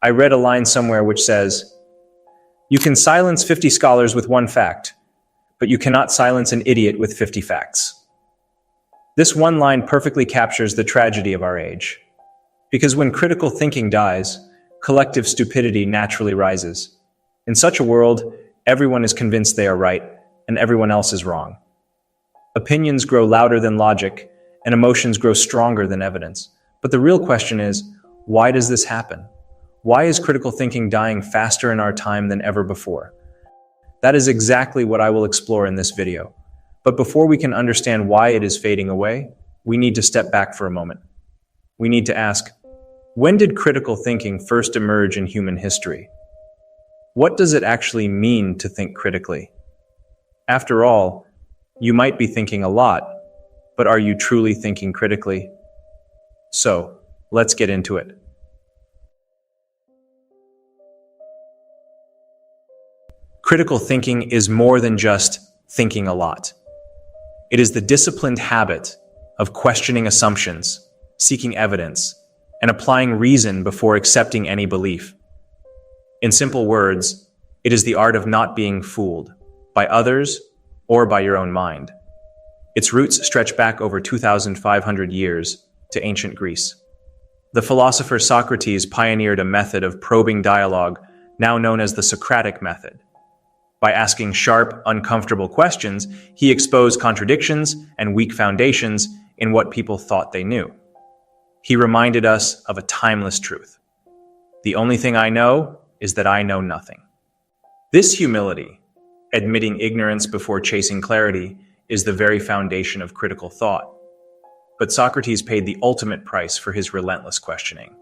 I read a line somewhere which says, "You can silence 50 scholars with one fact, but you cannot silence an idiot with 50 facts." This one line perfectly captures the tragedy of our age. Because when critical thinking dies, collective stupidity naturally rises. In such a world, everyone is convinced they are right, and everyone else is wrong. Opinions grow louder than logic, and emotions grow stronger than evidence. But the real question is, why does this happen? Why is critical thinking dying faster in our time than ever before? That is exactly what I will explore in this video. But before we can understand why it is fading away, we need to step back for a moment. We need to ask, when did critical thinking first emerge in human history? What does it actually mean to think critically? After all, you might be thinking a lot, but are you truly thinking critically? So, let's get into it. Critical thinking is more than just thinking a lot. It is the disciplined habit of questioning assumptions, seeking evidence, and applying reason before accepting any belief. In simple words, it is the art of not being fooled by others or by your own mind. Its roots stretch back over 2,500 years to ancient Greece. The philosopher Socrates pioneered a method of probing dialogue now known as the Socratic method. By asking sharp, uncomfortable questions, he exposed contradictions and weak foundations in what people thought they knew. He reminded us of a timeless truth. The only thing I know is that I know nothing. This humility, admitting ignorance before chasing clarity, is the very foundation of critical thought. But Socrates paid the ultimate price for his relentless questioning.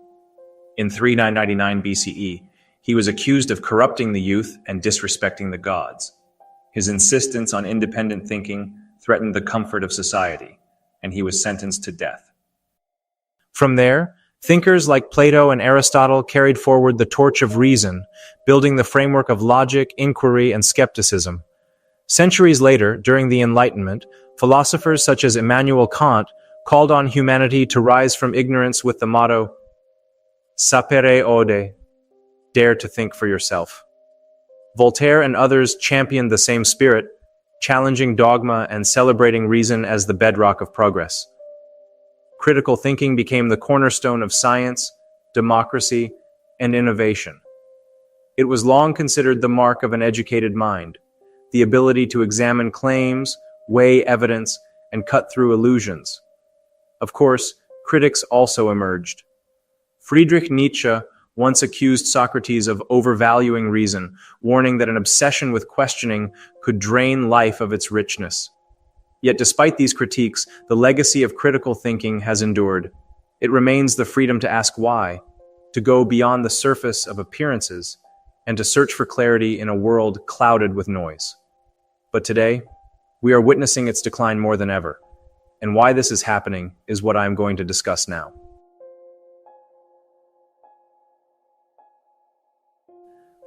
In 3999 BCE, he was accused of corrupting the youth and disrespecting the gods. His insistence on independent thinking threatened the comfort of society, and he was sentenced to death. From there, thinkers like Plato and Aristotle carried forward the torch of reason, building the framework of logic, inquiry, and skepticism. Centuries later, during the Enlightenment, philosophers such as Immanuel Kant called on humanity to rise from ignorance with the motto, "Sapere aude," dare to think for yourself. Voltaire and others championed the same spirit, challenging dogma and celebrating reason as the bedrock of progress. Critical thinking became the cornerstone of science, democracy, and innovation. It was long considered the mark of an educated mind, the ability to examine claims, weigh evidence, and cut through illusions. Of course, critics also emerged. Friedrich Nietzsche once accused Socrates of overvaluing reason, warning that an obsession with questioning could drain life of its richness. Yet despite these critiques, the legacy of critical thinking has endured. It remains the freedom to ask why, to go beyond the surface of appearances, and to search for clarity in a world clouded with noise. But today, we are witnessing its decline more than ever, and why this is happening is what I am going to discuss now.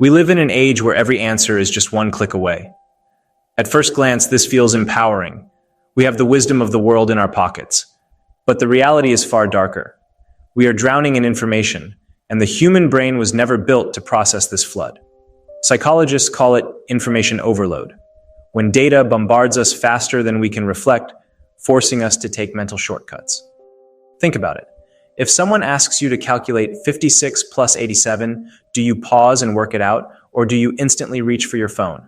We live in an age where every answer is just one click away. At first glance, this feels empowering. We have the wisdom of the world in our pockets. But the reality is far darker. We are drowning in information, and the human brain was never built to process this flood. Psychologists call it information overload, when data bombards us faster than we can reflect, forcing us to take mental shortcuts. Think about it. If someone asks you to calculate 56 plus 87, do you pause and work it out, or do you instantly reach for your phone?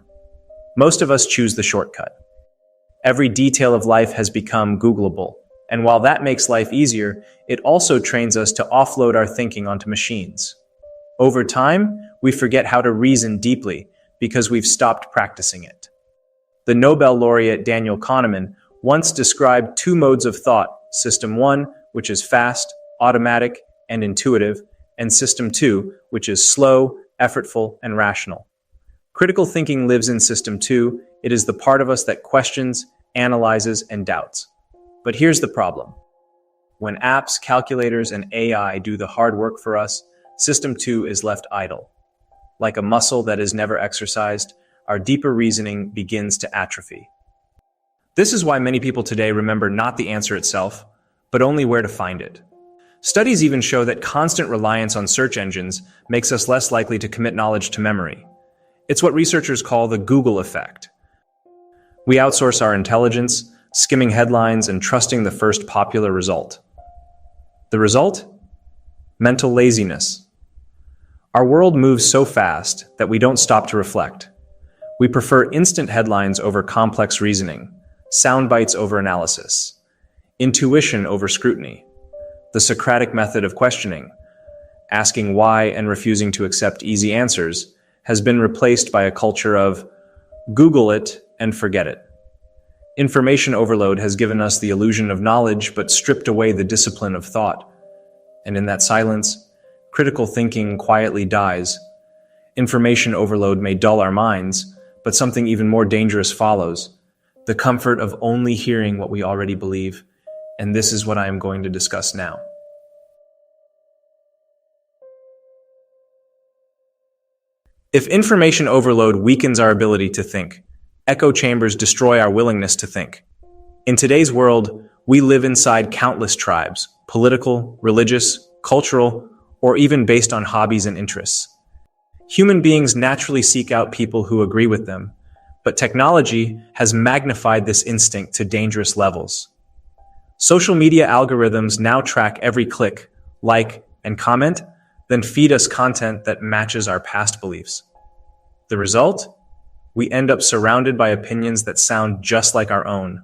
Most of us choose the shortcut. Every detail of life has become Googleable, and while that makes life easier, it also trains us to offload our thinking onto machines. Over time, we forget how to reason deeply because we've stopped practicing it. The Nobel laureate Daniel Kahneman once described two modes of thought: System 1, which is fast, automatic, and intuitive, and System 2, which is slow, effortful, and rational. Critical thinking lives in System 2. It is the part of us that questions, analyzes, and doubts. But here's the problem. When apps, calculators, and AI do the hard work for us, System 2 is left idle. Like a muscle that is never exercised, our deeper reasoning begins to atrophy. This is why many people today remember not the answer itself, but only where to find it. Studies even show that constant reliance on search engines makes us less likely to commit knowledge to memory. It's what researchers call the Google effect. We outsource our intelligence, skimming headlines and trusting the first popular result. The result? Mental laziness. Our world moves so fast that we don't stop to reflect. We prefer instant headlines over complex reasoning, sound bites over analysis, intuition over scrutiny. The Socratic method of questioning, asking why and refusing to accept easy answers, has been replaced by a culture of Google it and forget it. Information overload has given us the illusion of knowledge but stripped away the discipline of thought. And in that silence, critical thinking quietly dies. Information overload may dull our minds, but something even more dangerous follows: the comfort of only hearing what we already believe. And this is what I am going to discuss now. If information overload weakens our ability to think, echo chambers destroy our willingness to think. In today's world, we live inside countless tribes, political, religious, cultural, or even based on hobbies and interests. Human beings naturally seek out people who agree with them, but technology has magnified this instinct to dangerous levels. Social media algorithms now track every click, like, and comment, then feed us content that matches our past beliefs. The result? We end up surrounded by opinions that sound just like our own.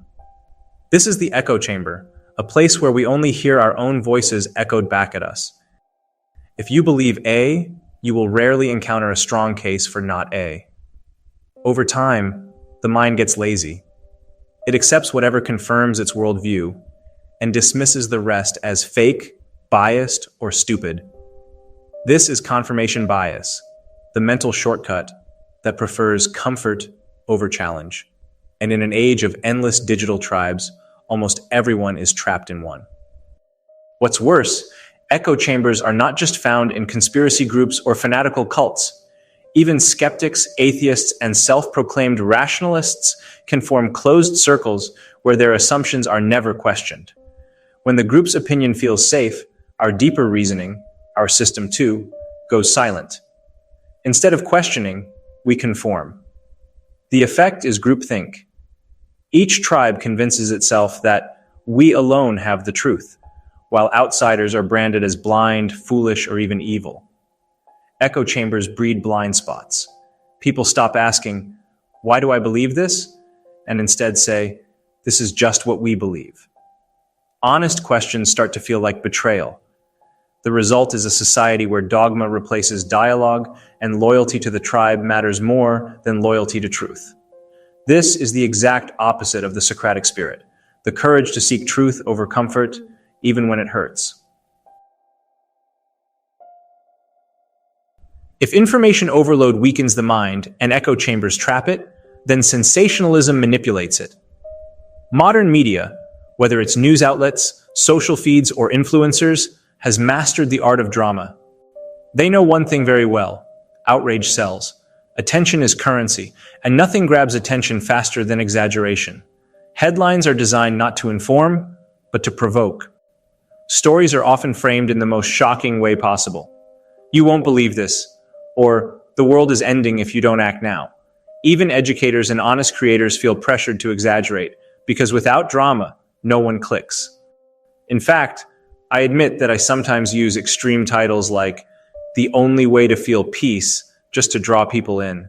This is the echo chamber, a place where we only hear our own voices echoed back at us. If you believe A, you will rarely encounter a strong case for not A. Over time, the mind gets lazy. It accepts whatever confirms its worldview and dismisses the rest as fake, biased, or stupid. This is confirmation bias, the mental shortcut that prefers comfort over challenge. And in an age of endless digital tribes, almost everyone is trapped in one. What's worse, echo chambers are not just found in conspiracy groups or fanatical cults. Even skeptics, atheists, and self-proclaimed rationalists can form closed circles where their assumptions are never questioned. When the group's opinion feels safe, our deeper reasoning, our system too, goes silent. Instead of questioning, we conform. The effect is groupthink. Each tribe convinces itself that we alone have the truth, while outsiders are branded as blind, foolish, or even evil. Echo chambers breed blind spots. People stop asking, "Why do I believe this?" and instead say, "This is just what we believe." Honest questions start to feel like betrayal. The result is a society where dogma replaces dialogue and loyalty to the tribe matters more than loyalty to truth. This is the exact opposite of the Socratic spirit, the courage to seek truth over comfort, even when it hurts. If information overload weakens the mind and echo chambers trap it, then sensationalism manipulates it. Modern media, whether it's news outlets, social feeds, or influencers, has mastered the art of drama. They know one thing very well: outrage sells. Attention is currency, and nothing grabs attention faster than exaggeration. Headlines are designed not to inform, but to provoke. Stories are often framed in the most shocking way possible. "You won't believe this," or "The world is ending if you don't act now." Even educators and honest creators feel pressured to exaggerate, because without drama, no one clicks. In fact, I admit that I sometimes use extreme titles like "The Only Way to Feel Peace" just to draw people in.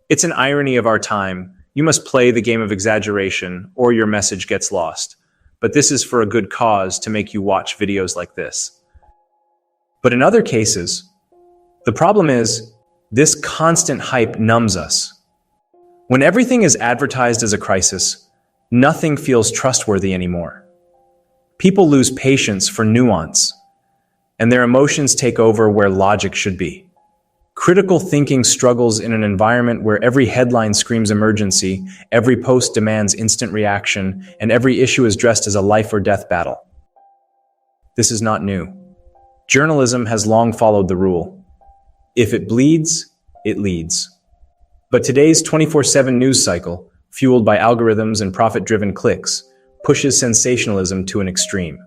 It's an irony of our time. You must play the game of exaggeration or your message gets lost. But this is for a good cause, to make you watch videos like this. But in other cases, the problem is this constant hype numbs us. When everything is advertised as a crisis, nothing feels trustworthy anymore. People lose patience for nuance, and their emotions take over where logic should be. Critical thinking struggles in an environment where every headline screams emergency, every post demands instant reaction, and every issue is dressed as a life or death battle. This is not new. Journalism has long followed the rule: if it bleeds, it leads. But today's 24/7 news cycle, fueled by algorithms and profit-driven clicks, pushes sensationalism to an extreme.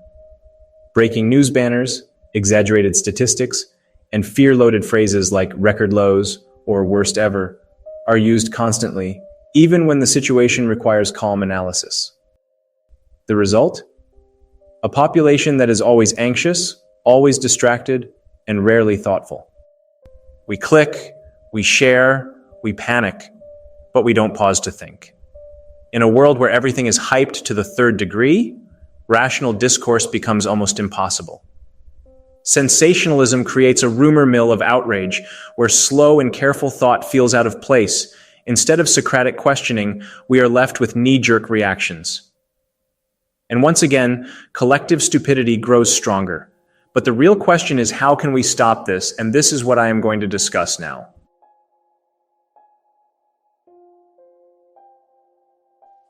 Breaking news banners, exaggerated statistics, and fear-loaded phrases like record lows or worst ever are used constantly, even when the situation requires calm analysis. The result? A population that is always anxious, always distracted, and rarely thoughtful. We click, we share, we panic, but we don't pause to think. In a world where everything is hyped to the third degree, rational discourse becomes almost impossible. Sensationalism creates a rumor mill of outrage where slow and careful thought feels out of place. Instead of Socratic questioning, we are left with knee-jerk reactions. And once again, collective stupidity grows stronger. But the real question is, how can we stop this? And this is what I am going to discuss now.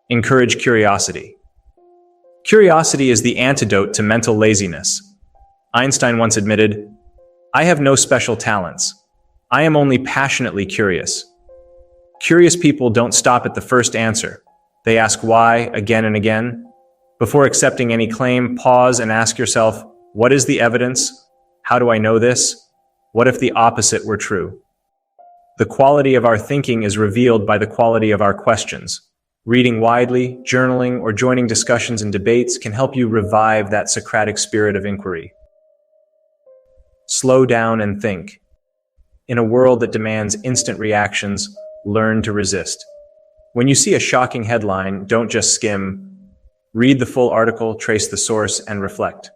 Encourage curiosity. Curiosity is the antidote to mental laziness. Einstein once admitted, "I have no special talents. I am only passionately curious." Curious people don't stop at the first answer. They ask why again and again. Before accepting any claim, pause and ask yourself, what is the evidence? How do I know this? What if the opposite were true? The quality of our thinking is revealed by the quality of our questions. Reading widely, journaling, or joining discussions and debates can help you revive that Socratic spirit of inquiry. Slow down and think. In a world that demands instant reactions, learn to resist. When you see a shocking headline, don't just skim. Read the full article, trace the source, and reflect.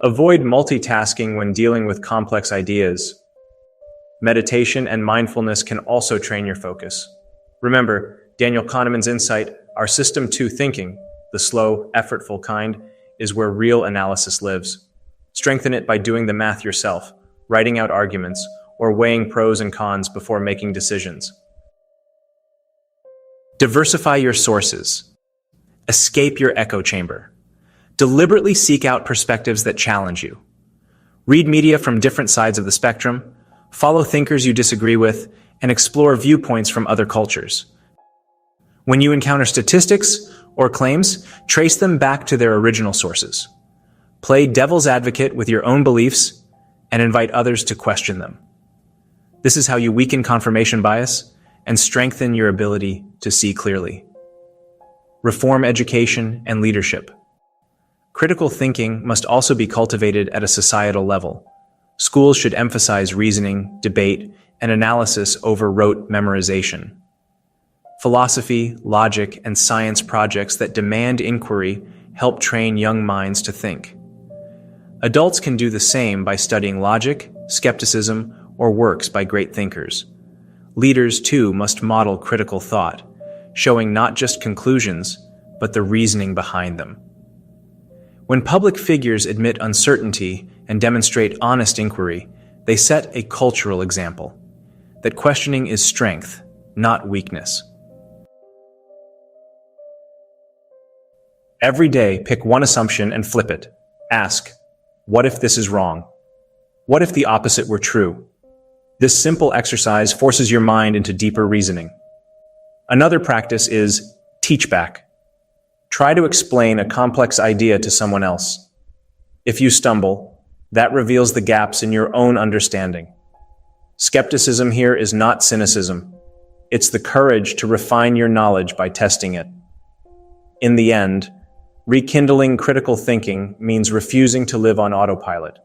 Avoid multitasking when dealing with complex ideas. Meditation and mindfulness can also train your focus. Remember, Daniel Kahneman's insight, our System 2 thinking, the slow, effortful kind, is where real analysis lives. Strengthen it by doing the math yourself, writing out arguments, or weighing pros and cons before making decisions. Diversify your sources. Escape your echo chamber. Deliberately seek out perspectives that challenge you. Read media from different sides of the spectrum, follow thinkers you disagree with, and explore viewpoints from other cultures. When you encounter statistics or claims, trace them back to their original sources. Play devil's advocate with your own beliefs and invite others to question them. This is how you weaken confirmation bias and strengthen your ability to see clearly. Reform education and leadership. Critical thinking must also be cultivated at a societal level. Schools should emphasize reasoning, debate, and analysis over rote memorization. Philosophy, logic, and science projects that demand inquiry help train young minds to think. Adults can do the same by studying logic, skepticism, or works by great thinkers. Leaders, too, must model critical thought, showing not just conclusions, but the reasoning behind them. When public figures admit uncertainty and demonstrate honest inquiry, they set a cultural example that questioning is strength, not weakness. Every day, pick one assumption and flip it. Ask, what if this is wrong? What if the opposite were true? This simple exercise forces your mind into deeper reasoning. Another practice is teach back. Try to explain a complex idea to someone else. If you stumble, that reveals the gaps in your own understanding. Skepticism here is not cynicism. It's the courage to refine your knowledge by testing it. In the end, rekindling critical thinking means refusing to live on autopilot.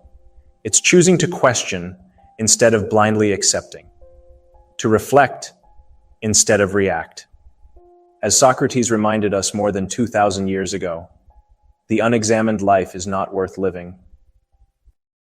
It's choosing to question instead of blindly accepting, to reflect instead of react. As Socrates reminded us more than 2,000 years ago, the unexamined life is not worth living.